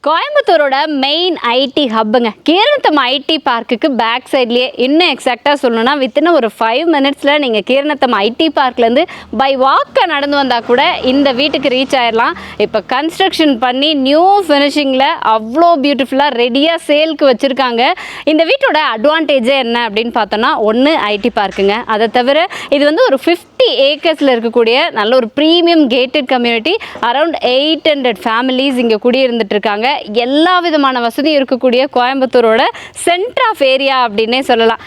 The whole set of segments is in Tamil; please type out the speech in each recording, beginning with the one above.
கோயம்புத்தூரோட மெயின் ஐடி ஹப்புங்க கீரனத்தம் ஐடி பார்க்குக்கு பேக் சைட்லேயே இன்னும் எக்ஸாக்டாக சொல்லணும்னா வித்தின் ஒரு 5 மினிட்ஸில் நீங்கள் கீரனத்தம் ஐடி பார்க்லேருந்து பை வாக்கை நடந்து வந்தால் கூட இந்த வீட்டுக்கு ரீச் ஆயிடலாம். இப்போ கன்ஸ்ட்ரக்ஷன் பண்ணி நியூ ஃபினிஷிங்கில் அவ்வளோ பியூட்டிஃபுல்லாக ரெடியாக சேலுக்கு வச்சுருக்காங்க. இந்த வீட்டோட அட்வான்டேஜே என்ன அப்படின்னு பார்த்தோன்னா, ஒன்று ஐடி பார்க்குங்க. அதை தவிர இது வந்து ஒரு 50 ஏக்கர்ஸில் இருக்கக்கூடிய நல்ல ஒரு premium gated community. Around 800 families இங்கே குடியிருந்துட்டு இருக்காங்க. எல்லா விதமான வசதியும் இருக்கக்கூடிய கோயம்புத்தூரோட சென்டர் ஆஃப் ஏரியா அப்படின்னே சொல்லலாம்.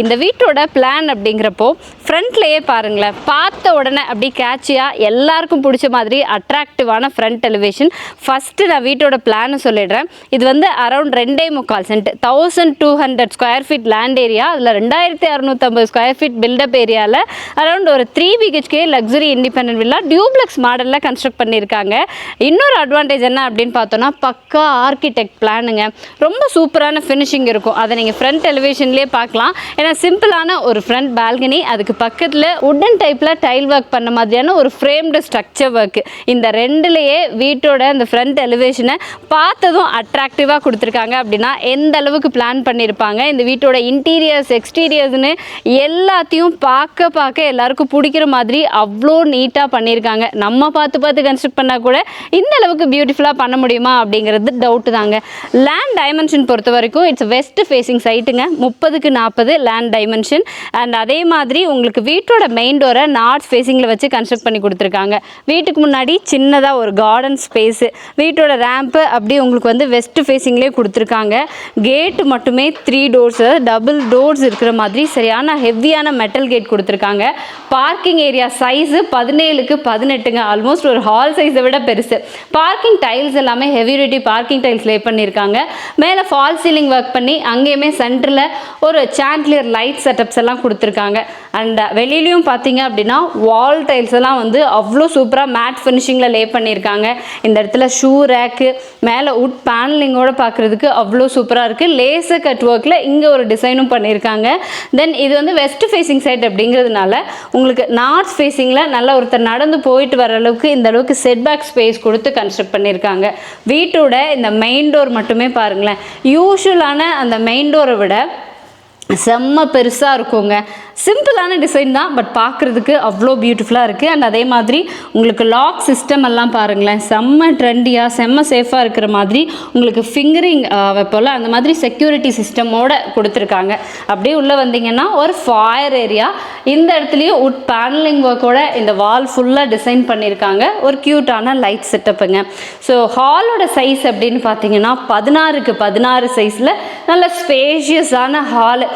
இந்த வீட்டோட பிளான் அப்படிங்கிறப்போ ஃப்ரண்ட்லேயே பாருங்களேன், பார்த்த உடனே அப்படி கேட்சியாக எல்லாருக்கும் பிடிச்ச மாதிரி அட்ராக்டிவான ஃப்ரண்ட் எலிவேஷன். ஃபஸ்ட்டு நான் வீட்டோட பிளானை சொல்லிடுறேன். இது வந்து around 2.25 cent 1200 square feet land area. அதில் 2650 ஸ்கொயர் ஃபீட் பில்டப் ஏரியாவில் அரௌண்ட் ஒரு 3 BHK luxury independent villa duplex மாடலில் கன்ஸ்ட்ரக்ட் பண்ணியிருக்காங்க. இன்னொரு அட்வான்டேஜ் என்ன அப்படின்னு பார்த்தோன்னா, பக்கா ஆர்கிடெக்ட் பிளானுங்க. ரொம்ப சூப்பரான ஃபினிஷிங் இருக்கும். அதை நீங்கள் ஃப்ரண்ட் எலிவேஷன்லேயே பார்க்கலாம். ஏன்னா சிம்பிளான ஒரு ஃப்ரண்ட் பால்கனி, அதுக்கு பக்கத்தில் உட்டன் டைப்பில் டைல் ஒர்க் பண்ண மாதிரியான ஒரு ஃப்ரேம்டு ஸ்ட்ரக்சர் ஒர்க்கு. இந்த ரெண்டுலேயே வீட்டோட அந்த ஃப்ரண்ட் எலிவேஷனை பார்த்ததும் அட்ராக்டிவாக கொடுத்துருக்காங்க. அப்படின்னா எந்த அளவுக்கு பிளான் பண்ணியிருப்பாங்க. இந்த வீட்டோட இன்டீரியர்ஸ் எக்ஸ்டீரியர்ஸ்னு எல்லாத்தையும் பார்க்க எல்லாருக்கும் பிடிக்கிற மாதிரி அவ்வளோ நீட்டாக பண்ணியிருக்காங்க. நம்ம பார்த்து கன்ஸ்ட்ரக்ட் பண்ணால் கூட இந்த அளவுக்கு பியூட்டிஃபுல்லாக பண்ண முடியுமா அப்படிங்கிறது டவுட்டு தாங்க. லேண்ட் டைமென்ஷன் பொறுத்த வரைக்கும் இட்ஸ் வெஸ்ட் ஃபேஸிங் சைட்டுங்க. 30க்கு 40 லேண்ட் டைமென்ஷன். அண்ட் அதே மாதிரி உங்களுக்கு வீட்டோட மெயின் டோரை நார்த் ஃபேஸிங்கில் வச்சு கன்ஸ்ட்ரக்ட் பண்ணி கொடுத்துருக்காங்க. வீட்டுக்கு முன்னாடி சின்னதாக ஒரு கார்டன் ஸ்பேஸு, வீட்டோட ரேம்ப்பு அப்படி உங்களுக்கு வந்து வெஸ்ட் ஃபேஸிங்லேயே கொடுத்துருக்காங்க. கேட்டு மட்டுமே 3 டோர்ஸ், டபுள் டோர்ஸ் இருக்கிற மாதிரி சரியான ஹெவியான மெட்டல் கேட் கொடுத்துருக்காங்க. பார்க்கிங் ஏரியா சைஸு 17க்கு 18ங்க. ஆல்மோஸ்ட் ஒரு ஹால் சைஸை விட பெருசு. பார்க்கிங் டைல்ஸ் எல்லாமே heavy duty parking tiles lay பண்ணியிருக்காங்க. மேலே ஃபால் சீலிங் ஒர்க் பண்ணி அங்கேயுமே சென்டரில் ஒரு சாண்ட்லியர் லைட் செட்டப்ஸ் எல்லாம் கொடுத்துருக்காங்க. அண்ட் வெளியிலையும் பார்த்தீங்க அப்படின்னா வால் டைல்ஸ் எல்லாம் வந்து அவ்வளோ சூப்பராக மேட் ஃபினிஷிங்கில் லே பண்ணியிருக்காங்க. இந்த இடத்துல ஷூ ரேக்கு மேலே உட் பேனலிங்கோடு பார்க்குறதுக்கு அவ்வளோ சூப்பராக இருக்குது. லேசர் கட் ஒர்க்கில் இங்கே ஒரு டிசைனும் பண்ணியிருக்காங்க. தென் இது வந்து வெஸ்ட் ஃபேஸிங் சைட் அப்படிங்கிறதுனால உங்களுக்கு நார்த் ஃபேஸிங்கில் நல்லா ஒருத்தர் நடந்து போயிட்டு வர அளவுக்கு இந்த அளவுக்கு செட்பேக் ஸ்பேஸ் கொடுத்து கன்ஸ்ட்ரக்ட் பண்ணியிருக்காங்க. வீட்டோட இந்த மெயின் டோர் மட்டுமே பாருங்களேன், யூஷுவலான அந்த மெயின் டோரை விட செம்ம பெருசாக இருக்குங்க. சிம்பிளான டிசைன் தான், பட் பார்க்குறதுக்கு அவ்வளோ பியூட்டிஃபுல்லாக இருக்குது. அண்ட் அதே மாதிரி உங்களுக்கு லாக் சிஸ்டம் எல்லாம் பாருங்களேன், செம்ம ட்ரெண்டியாக செம்ம சேஃபாக இருக்கிற மாதிரி உங்களுக்கு ஃபிங்கரிங் வைப்போல் அந்த மாதிரி செக்யூரிட்டி சிஸ்டமோடு கொடுத்துருக்காங்க. அப்படியே உள்ளே வந்தீங்கன்னா ஒரு ஃபயர் ஏரியா. இந்த இடத்துலையும் உட் பேனலிங் ஒர்க்கோட இந்த வால் ஃபுல்லாக டிசைன் பண்ணியிருக்காங்க. ஒரு க்யூட்டான லைட் செட்டப்புங்க. ஸோ ஹாலோட சைஸ் அப்படின்னு பார்த்தீங்கன்னா 16க்கு 16 சைஸில் நல்ல ஸ்பேஷியஸான ஹால்.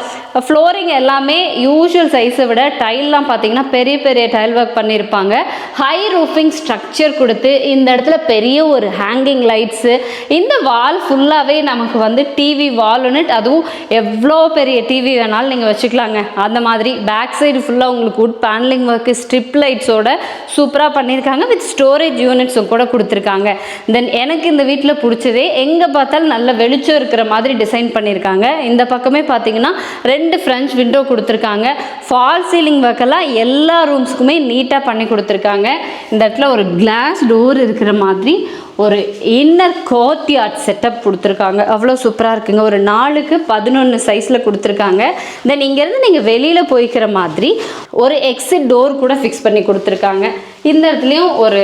ஃப்ளோரிங் எல்லாமே யூஷுவல் சைஸை விட டைல்லாம் பார்த்தீங்கன்னா பெரிய பெரிய டைல் ஒர்க் பண்ணியிருப்பாங்க. ஹை ரூஃபிங் ஸ்ட்ரக்சர் கொடுத்து இந்த இடத்துல பெரிய ஒரு ஹேங்கிங் லைட்ஸு. இந்த வால் ஃபுல்லாகவே நமக்கு வந்து டிவி வால் யூனிட், அதுவும் எவ்வளோ பெரிய டிவி வேணாலும் நீங்கள் வச்சுக்கலாங்க. அந்த மாதிரி பேக் சைடு ஃபுல்லாக உங்களுக்கு உட் பேனலிங் ஒர்க்கு ஸ்ட்ரிப் லைட்ஸோட சூப்பராக பண்ணியிருக்காங்க. வித் ஸ்டோரேஜ் யூனிட்ஸும் கூட கொடுத்துருக்காங்க. தென் எனக்கு இந்த வீட்டில் பிடிச்சதே எங்கே பார்த்தாலும் நல்ல வெளிச்சம் இருக்கிற மாதிரி டிசைன் பண்ணியிருக்காங்க. இந்த பக்கமே பார்த்தீங்கன்னா 2 ஃப்ரெஞ்ச் விண்டோ கொடுத்துருக்காங்க. ஃபால் சீலிங் ஒர்க்கெல்லாம் எல்லா ரூம்ஸுக்குமே நீட்டாக பண்ணி கொடுத்துருக்காங்க. இந்த இடத்துல ஒரு கிளாஸ் டோர் இருக்கிற மாதிரி ஒரு இன்னர் கோர்ட்யார்ட் செட்டப் கொடுத்துருக்காங்க. அவ்வளோ சூப்பராக இருக்குங்க. ஒரு 4க்கு 11 சைஸில் கொடுத்துருக்காங்க. தென் இங்கேருந்து நீங்கள் வெளியில் போய்க்கிற மாதிரி ஒரு எக்ஸிட் டோர் கூட ஃபிக்ஸ் பண்ணி கொடுத்துருக்காங்க. இந்த இடத்துலையும் ஒரு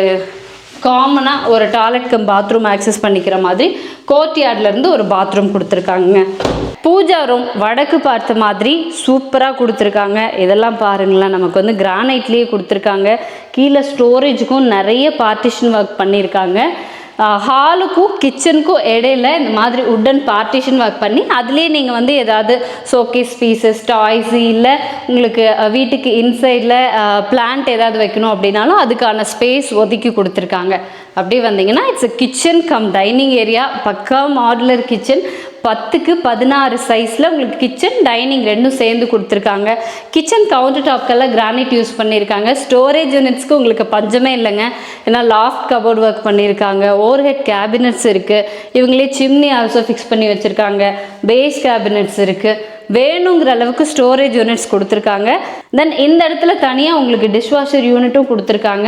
காமனாக ஒரு டாய்லெட் கம் பாத்ரூம் ஆக்சஸ் பண்ணிக்கிற மாதிரி கோர்ட்யார்ட்லேருந்து ஒரு பாத்ரூம் கொடுத்துருக்காங்க. பூஜா ரூம் வடக்கு பார்த்த மாதிரி சூப்பராக கொடுத்துருக்காங்க. இதெல்லாம் பாருங்களேன், நமக்கு வந்து கிரானைட்லேயே கொடுத்துருக்காங்க. கீழே ஸ்டோரேஜுக்கும் நிறைய பார்ட்டிஷன் ஒர்க் பண்ணியிருக்காங்க. ஹாலுக்கும் கிச்சனுக்கும் இடையில இந்த மாதிரி உட்டன் பார்ட்டிஷன் ஒர்க் பண்ணி அதுலேயே நீங்கள் வந்து ஏதாவது ஷோகேஸ் பீசஸ் டாய்ஸ் இல்லை உங்களுக்கு வீட்டுக்கு இன்சைடில் பிளான்ட் ஏதாவது வைக்கணும் அப்படின்னாலும் அதுக்கான ஸ்பேஸ் ஒதுக்கி கொடுத்துருக்காங்க. அப்படியே வந்தீங்கன்னா it's kitchen come dining area. பக்கா மாடுலர் கிச்சன். 10க்கு 16 சைஸில் உங்களுக்கு கிச்சன் டைனிங் ரெண்டும் சேர்ந்து கொடுத்துருக்காங்க. கிச்சன் கவுண்டர் டாப்கெல்லாம் கிரானைட் யூஸ் பண்ணியிருக்காங்க. ஸ்டோரேஜ் யூனிட்ஸ்க்கு உங்களுக்கு பஞ்சமே இல்லைங்க. ஏன்னா லாஃப்ட் கபோர்ட் ஒர்க் பண்ணியிருக்காங்க. ஓவர் ஹெட் கேபினட்ஸ் இருக்குது. இவங்களே சிம்னி ஆல்சோ ஃபிக்ஸ் பண்ணி வச்சுருக்காங்க. பேஸ் கேபினட்ஸ் இருக்குது. வேணுங்கிற அளவுக்கு ஸ்டோரேஜ் யூனிட்ஸ் கொடுத்துருக்காங்க. தென் இந்த இடத்துல தனியாக உங்களுக்கு டிஷ்வாஷர் யூனிட்டும் கொடுத்துருக்காங்க.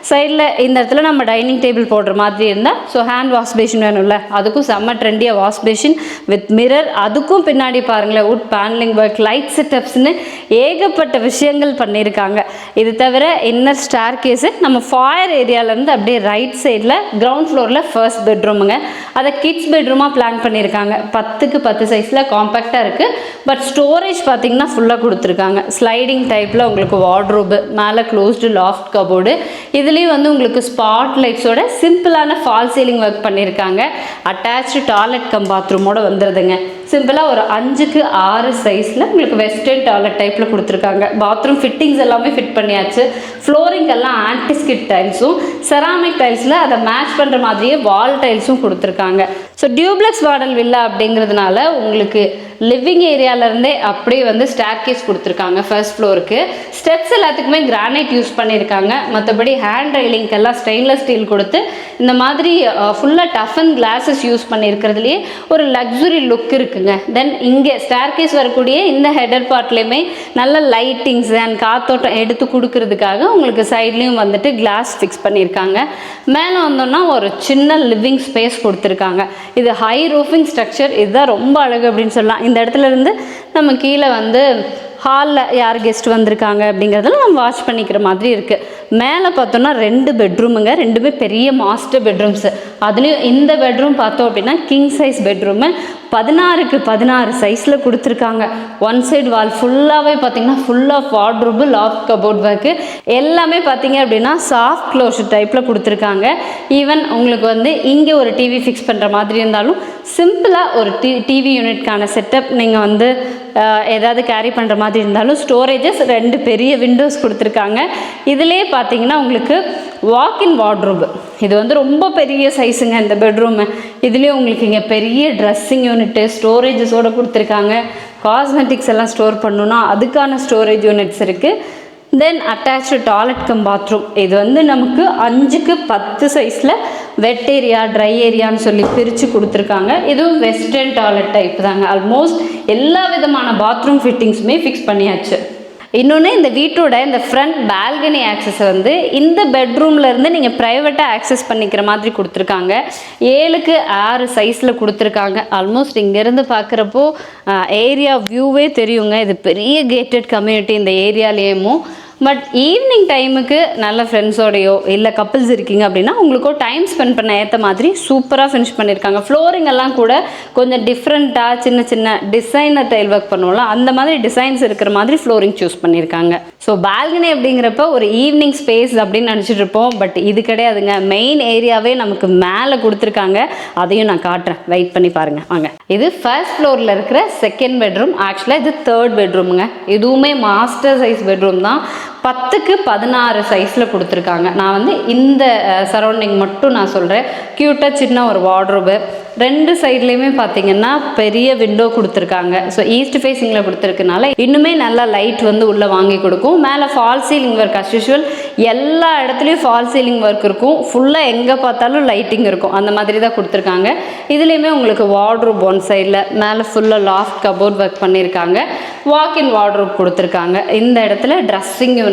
சைடில் இந்த இடத்துல நம்ம டைனிங் டேபிள் போடுற மாதிரி இருந்தால் ஸோ ஹேண்ட் வாஷ் பேஷன் வேணும்ல, அதுக்கும் செம்ம ட்ரெண்டியாக வாஷ் பேஷன் வித் மிரர். அதுக்கும் பின்னாடி பாருங்களேன் வுட் பேனலிங் ஒர்க், லைட் செட்டப்ஸ்னு ஏகப்பட்ட விஷயங்கள் பண்ணியிருக்காங்க. இது தவிர இன்னர் ஸ்டார் கேஸு நம்ம ஃபாயர் ஏரியாவிலேருந்து அப்படியே ரைட் சைடில் கிரவுண்ட் ஃப்ளோரில் ஃபர்ஸ்ட் பெட்ரூமுங்க. அதை கிட்ஸ் பெட்ரூமாக பிளான் பண்ணியிருக்காங்க. 10க்கு 10 சைஸில் காம்பேக்டாக இருக்குது. பட் ஸ்டோரேஜ் பார்த்திங்கன்னா ஃபுல்லாக கொடுத்துருக்காங்க. ஸ்லைடிங் டைப்பில் உங்களுக்கு வார்ட்ரோபு, மேலே க்ளோஸ்டு லாஃப்ட் கபோர்டு, இதுலேயும் வந்து உங்களுக்கு ஸ்பாட் லைட்ஸோட சிம்பிளான ஃபால் சீலிங் ஒர்க் பண்ணியிருக்காங்க. அட்டாச்சு டாய்லெட் கம் பாத்ரூமோட வந்துடுதுங்க. சிம்பிளாக ஒரு 5க்கு 6 சைஸில் உங்களுக்கு வெஸ்டர்ன் டாய்லெட் டைப்பில் கொடுத்துருக்காங்க. பாத்ரூம் ஃபிட்டிங்ஸ் எல்லாமே ஃபிட் பண்ணியாச்சு. ஃப்ளோரிங் எல்லாம் ஆன்டிஸ்கிட் டைல்ஸும் செராமிக் டைல்ஸில் அதை மேட்ச் பண்ணுற மாதிரியே வால் டைல்ஸும் கொடுத்துருக்காங்க. ஸோ டியூப்ளெக்ஸ் மாடல் வில்லா அப்படிங்கிறதுனால உங்களுக்கு லிவிங் ஏரியாவிலேருந்தே அப்படியே வந்து ஸ்டேர் கேஸ் கொடுத்துருக்காங்க. ஃபர்ஸ்ட் ஃப்ளோருக்கு ஸ்டெப்ஸ் எல்லாத்துக்குமே கிரானைட் யூஸ் பண்ணியிருக்காங்க. மற்றபடி ஹேண்ட் ரைலிங்க்கெல்லாம் ஸ்டெயின்லெஸ் ஸ்டீல் கொடுத்து இந்த மாதிரி ஃபுல்லாக டஃபன் கிளாஸஸ் யூஸ் பண்ணியிருக்கிறதுலையே ஒரு லக்ஸுரி லுக் இருக்குங்க. தென் இங்கே ஸ்டேர் கேஸ் வரக்கூடிய இந்த ஹெடர் பார்ட்லேயுமே நல்ல லைட்டிங்ஸ் அண்ட் காத்தோட்டம் எடுத்து கொடுக்கறதுக்காக உங்களுக்கு சைட்லேயும் வந்துட்டு கிளாஸ் ஃபிக்ஸ் பண்ணியிருக்காங்க. மேலே வந்தோன்னா ஒரு சின்ன லிவிங் ஸ்பேஸ் கொடுத்துருக்காங்க. இது ஹை ரூஃபிங் ஸ்ட்ரக்சர். இதுதான் ரொம்ப அழகு அப்படின்னு சொல்லலாம். இந்த இடத்துல இருந்து நம்ம கீழே வந்து ஹாலில் யார் கெஸ்ட் வந்திருக்காங்க அப்படிங்கிறதெல்லாம் நம்ம வாட்ச் பண்ணிக்கிற மாதிரி இருக்குது. மேலே பார்த்தோன்னா 2 பெட்ரூமுங்க, 2மே பெரிய மாஸ்டர் பெட்ரூம்ஸு. அதுலேயும் இந்த பெட்ரூம் பார்த்தோம் அப்படின்னா கிங் சைஸ் பெட்ரூமு 16க்கு 16 சைஸில் கொடுத்துருக்காங்க. ஒன் சைடு வால் ஃபுல்லாகவே பார்த்திங்கன்னா full of wardrobe, loft cupboard work எல்லாமே பார்த்திங்க அப்படின்னா சாஃப்ட் க்ளோஷர் டைப்பில் கொடுத்துருக்காங்க. ஈவன் உங்களுக்கு வந்து இங்கே ஒரு டிவி ஃபிக்ஸ் பண்ணுற மாதிரி இருந்தாலும் சிம்பிளாக ஒரு டிவி யூனிட்கான செட்டப் நீங்கள் வந்து ஏதாவது கேரி பண்ணுற மாதிரி இருந்தாலும் ஸ்டோரேஜஸ் 2 பெரிய விண்டோஸ் கொடுத்துருக்காங்க. இதிலே பார்த்தீங்கன்னா உங்களுக்கு வாக்கின் வார்ட்ரோபு, இது வந்து ரொம்ப பெரிய சைஸுங்க இந்த பெட்ரூமு. இதுலேயும் உங்களுக்கு இங்கே பெரிய ட்ரெஸ்ஸிங் யூனிட்டு ஸ்டோரேஜஸோடு கொடுத்துருக்காங்க. காஸ்மெட்டிக்ஸ் எல்லாம் ஸ்டோர் பண்ணணுன்னா அதுக்கான ஸ்டோரேஜ் யூனிட்ஸ் இருக்குது. தென் அட்டாச்சு டாய்லெட் கம் பாத்ரூம். இது வந்து நமக்கு 5க்கு 10 சைஸில் வெட் ஏரியா, ட்ரை ஏரியான்னு சொல்லி பிரித்து கொடுத்துருக்காங்க. இதுவும் வெஸ்டர்ன் டாய்லெட் டைப் தாங்க. ஆல்மோஸ்ட் எல்லா விதமான பாத்ரூம் ஃபிட்டிங்ஸுமே ஃபிக்ஸ் பண்ணியாச்சு. இன்னொன்று, இந்த வீட்டோட இந்த ஃப்ரண்ட் பால்கனி ஆக்சஸை வந்து இந்த பெட்ரூம்லேருந்து நீங்கள் ப்ரைவேட்டாக ஆக்சஸ் பண்ணிக்கிற மாதிரி கொடுத்துருக்காங்க. 7க்கு 6 சைஸில் கொடுத்துருக்காங்க. ஆல்மோஸ்ட் இங்கேருந்து பார்க்குறப்போ ஏரியா வியூவே தெரியுங்க. இது பெரிய கேட்டட் கம்யூனிட்டி இந்த ஏரியாலேயும். பட் ஈவினிங் டைமுக்கு நல்ல ஃப்ரெண்ட்ஸோடையோ இல்லை கப்புள்ஸ் இருக்கீங்க அப்படின்னா உங்களுக்கோ டைம் ஸ்பெண்ட் பண்ண ஏற்ற மாதிரி சூப்பராக ஃபினிஷ் பண்ணியிருக்காங்க. ஃப்ளோரிங் எல்லாம் கூட கொஞ்சம் டிஃப்ரெண்ட்டாக சின்ன சின்ன டிசைனர் டைல் ஒர்க் பண்ணுவோம்ல, அந்த மாதிரி டிசைன்ஸ் இருக்கிற மாதிரி ஃப்ளோரிங் சூஸ் பண்ணியிருக்காங்க. ஸோ பால்கனி அப்படிங்கிறப்ப ஒரு ஈவினிங் ஸ்பேஸ் அப்படின்னு நினச்சிட்டு இருப்போம். பட் இது கிடையாதுங்க. மெயின் ஏரியாவே நமக்கு மேலே கொடுத்துருக்காங்க. அதையும் நான் காட்டுறேன், வெயிட் பண்ணி பாருங்கள் வாங்க. இது ஃபர்ஸ்ட் ஃப்ளோரில் இருக்கிற செகண்ட் பெட்ரூம். ஆக்சுவலாக இது தேர்ட் பெட்ரூமுங்க. இதுவுமே மாஸ்டர் சைஸ் பெட்ரூம் தான். 10க்கு 16 சைஸில் கொடுத்துருக்காங்க. நான் வந்து இந்த சரௌண்டிங் மட்டும் நான் சொல்கிறேன். க்யூட்டாக சின்ன ஒரு வார்ட்ரோபு, 2 சைட்லேயுமே பார்த்தீங்கன்னா பெரிய விண்டோ கொடுத்துருக்காங்க. ஸோ ஈஸ்ட் ஃபேஸிங்கில் கொடுத்துருக்கனால இன்னுமே நல்லா லைட் வந்து உள்ளே வாங்கி கொடுக்கும். மேலே fall ceiling work as usual எல்லா இடத்துலையும் ஃபால் சீலிங் ஒர்க் இருக்கும். ஃபுல்லாக எங்கே பார்த்தாலும் லைட்டிங் இருக்கும். அந்த மாதிரி தான் கொடுத்துருக்காங்க. இதுலேயுமே உங்களுக்கு வார்ட்ரோப் ஒன் சைடில், மேலே ஃபுல்லாக லாஃப்ட் கபோர்ட் ஒர்க் பண்ணியிருக்காங்க. வாக்கின் வார்ட்ரோப் கொடுத்துருக்காங்க. இந்த இடத்துல ட்ரெஸ்ஸிங் யூனிட்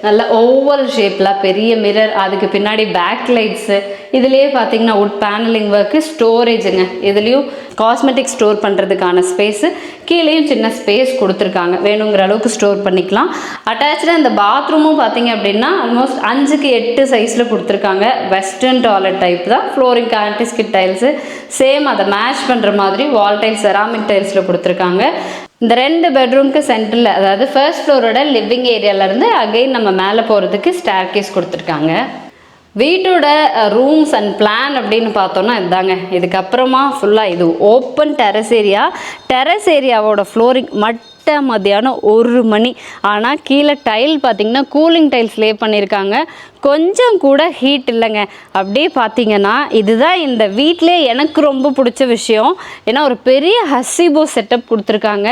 நல்ல ஓவல் ஷேப்பில் பெரிய மிரர், அதுக்கு பின்னாடி பேக் லைட்ஸு, இதுலேயே பார்த்தீங்கன்னா வுட் பேனலிங் ஒர்க்கு, ஸ்டோரேஜுங்க. இதுலேயும் காஸ்மெட்டிக் ஸ்டோர் பண்ணுறதுக்கான ஸ்பேஸு, கீழேயும் சின்ன ஸ்பேஸ் கொடுத்துருக்காங்க. வேணுங்கிற அளவுக்கு ஸ்டோர் பண்ணிக்கலாம். அட்டாச்சாக இந்த பாத்ரூமும் பார்த்தீங்க அப்படின்னா ஆல்மோஸ்ட் 5க்கு 8 சைஸில் கொடுத்துருக்காங்க. வெஸ்டர்ன் டாய்லெட் டைப் தான். ஃப்ளோரிங் ஆன்டிஸ்கிட் டைல்ஸு சேம் அதை மேட்ச் பண்ணுற மாதிரி வால் டைல்ஸ் செராமிக் டைல்ஸில் கொடுத்துருக்காங்க. இந்த 2 பெட்ரூம்க்கு சென்டரில், அதாவது ஃபர்ஸ்ட் ஃப்ளோரோட லிவிங் ஏரியாவிலேருந்து அகைன் நம்ம மேலே போகிறதுக்கு ஸ்டேர் கேஸ் கொடுத்துருக்காங்க. வீட்டோட ரூம்ஸ் அண்ட் பிளான் அப்படின்னு பார்த்தோன்னா இதுதாங்க. இதுக்கப்புறமா ஃபுல்லாக இது ஓப்பன் டெரஸ் ஏரியாவோட ஃப்ளோரிங் மத்தியானம் 1 மணி. ஆனால் கீழே டைல் பார்த்திங்கன்னா கூலிங் டைல்ஸ் லே பண்ணியிருக்காங்க. கொஞ்சம் கூட ஹீட் இல்லைங்க. அப்படியே பார்த்தீங்கன்னா இதுதான் இந்த வீட்டிலே எனக்கு ரொம்ப பிடிச்ச விஷயம். ஏன்னா ஒரு பெரிய ஹசிபோ செட்டப் கொடுத்துருக்காங்க.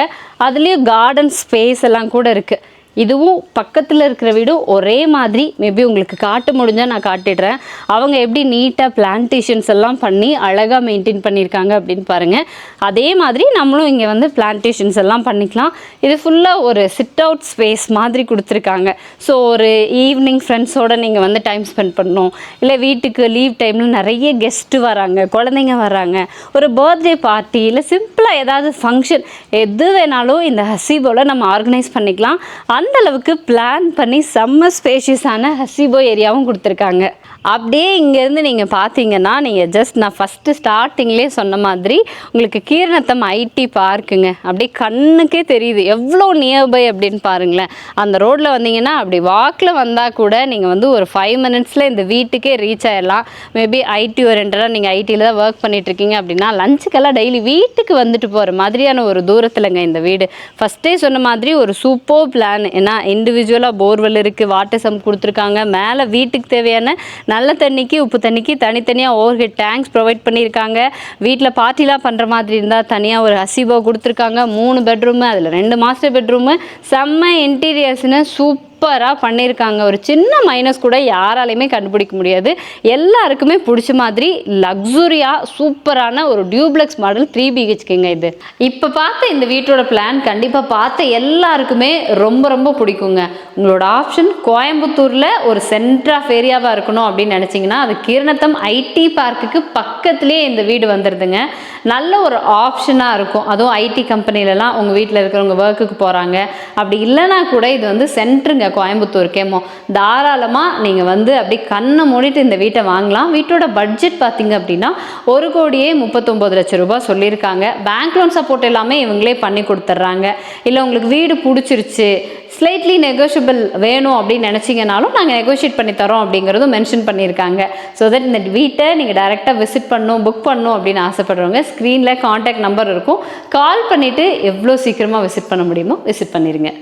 அதுலேயும் கார்டன் ஸ்பேஸ் எல்லாம் கூட இருக்குது. இதுவும் பக்கத்தில் இருக்கிற வீடும் ஒரே மாதிரி. மேபி உங்களுக்கு காட்ட முடிஞ்சால் நான் காட்டிடுறேன். அவங்க எப்படி நீட்டாக பிளான்டேஷன்ஸ் எல்லாம் பண்ணி அழகாக மெயின்டைன் பண்ணியிருக்காங்க அப்படின்னு பாருங்கள். அதே மாதிரி நம்மளும் இங்கே வந்து பிளான்டேஷன்ஸ் எல்லாம் பண்ணிக்கலாம். இது ஃபுல்லாக ஒரு சிட் அவுட் ஸ்பேஸ் மாதிரி கொடுத்துருக்காங்க. ஸோ ஒரு ஈவினிங் ஃப்ரெண்ட்ஸோடு நீங்கள் வந்து டைம் ஸ்பெண்ட் பண்ணணும், இல்லை வீட்டுக்கு லீவ் டைமில் நிறைய கெஸ்ட்டு வராங்க, குழந்தைங்க வராங்க, ஒரு பர்த்டே பார்ட்டி, இல்லை சிம்பிளாக ஏதாவது ஃபங்க்ஷன் எது வேணாலும் இந்த ஹசிபோவில் நம்ம ஆர்கனைஸ் பண்ணிக்கலாம். அந்த அளவுக்கு பிளான் பண்ணி செம்ம ஸ்பேஷியஸான ஹசிபோ ஏரியாவும் கொடுத்துருக்காங்க. அப்படியே இங்கேருந்து நீங்கள் பார்த்தீங்கன்னா நீங்கள் ஜஸ்ட் நான் ஃபஸ்ட்டு ஸ்டார்டிங்லேயே சொன்ன மாதிரி உங்களுக்கு கீரநத்தம் ஐடி பார்க்குங்க அப்படியே கண்ணுக்கே தெரியுது. எவ்வளோ நியர்பை அப்படின்னு பாருங்களேன். அந்த ரோட்டில் வந்தீங்கன்னா அப்படி வாக்கில் வந்தால் கூட நீங்கள் வந்து ஒரு 5 மினிட்ஸில் இந்த வீட்டுக்கே ரீச் ஆகிடலாம். மேபி ஐடி ஓரியன்டாக நீங்கள் ஐடியில் தான் ஒர்க் பண்ணிகிட்ருக்கீங்க அப்படின்னா லஞ்சுக்கெல்லாம் டெய்லி வீட்டுக்கு வந்துட்டு போகிற மாதிரியான ஒரு தூரத்தில்ங்க இந்த வீடு. ஃபஸ்ட்டே சொன்ன மாதிரி ஒரு சூப்பர் பிளான். ஏன்னா இண்டிவிஜுவலாக போர்வெல் இருக்குது, வாட்டர் சம்ப் கொடுத்துருக்காங்க, மேலே வீட்டுக்கு தேவையான நல்ல தண்ணிக்கு உப்பு தண்ணிக்கு தனித்தனியாக ஓவர்ஹெட் டேங்க்ஸ் ப்ரொவைட் பண்ணியிருக்காங்க. வீட்டில் பார்ட்டிலாம் பண்ணுற மாதிரி இருந்தால் தனியாக ஒரு ஹசிபோ கொடுத்துருக்காங்க. 3 பெட்ரூமு, அதில் 2 மாஸ்டர் பெட்ரூமு, செம்ம இன்டீரியர்ஸ்னு சூப்பராக பண்ணியிருக்காங்க. ஒரு சின்ன மைனஸ் கூட யாராலையுமே கண்டுபிடிக்க முடியாது. எல்லாருக்குமே பிடிச்ச மாதிரி லக்ஸுரியாக சூப்பரான ஒரு டியூப்ளெக்ஸ் மாடல் 3 BHKங்க இது. இப்போ பார்த்த இந்த வீட்டோட பிளான் கண்டிப்பாக பார்த்த எல்லாருக்குமே ரொம்ப ரொம்ப பிடிக்குங்க. உங்களோட ஆப்ஷன் கோயம்புத்தூரில் ஒரு சென்டர் ஆஃப் ஏரியாவாக இருக்கணும் அப்படின்னு நினச்சிங்கன்னா அது கீரநத்தம் ஐடி பார்க்குக்கு பக்கத்துலேயே இந்த வீடு வந்துடுதுங்க. நல்ல ஒரு ஆப்ஷனாக இருக்கும். அதுவும் ஐடி கம்பெனிலலாம் உங்கள் வீட்டில் இருக்கிறவங்க ஒர்க்குக்கு போகிறாங்க, அப்படி இல்லைனா கூட இது வந்து சென்ட்ருங்க கோயம்புத்தூருக்கேமோ. தாராளமாக நீங்கள் வந்து அப்படி கண்ணை மூடிட்டு இந்த வீட்டை வாங்கலாம். வீட்டோட பட்ஜெட் பார்த்திங்க அப்படின்னா 1,39,00,000 ரூபாய் சொல்லியிருக்காங்க. பேங்க் லோன் சப்போர்ட் எல்லாமே இவங்களே பண்ணி கொடுத்துட்றாங்க. இல்லை உங்களுக்கு வீடு பிடிச்சிருச்சு, ஸ்லைட்லி நெகோஷியபிள் வேணும் அப்படின்னு நினச்சிங்கனாலும் நாங்கள் நெகோஷியேட் பண்ணி தரோம் அப்படிங்கிறதும் மென்ஷன் பண்ணியிருக்காங்க. ஸோ தட் இந்த வீட்டை நீங்கள் டைரெக்டாக விசிட் பண்ணணும், புக் பண்ணணும் அப்படின்னு ஆசைப்படுறவங்க ஸ்க்ரீனில் காண்டாக்ட் நம்பர் இருக்கும், கால் பண்ணிவிட்டு எவ்வளோ சீக்கிரமாக விசிட் பண்ண முடியுமோ விசிட் பண்ணிடுங்க.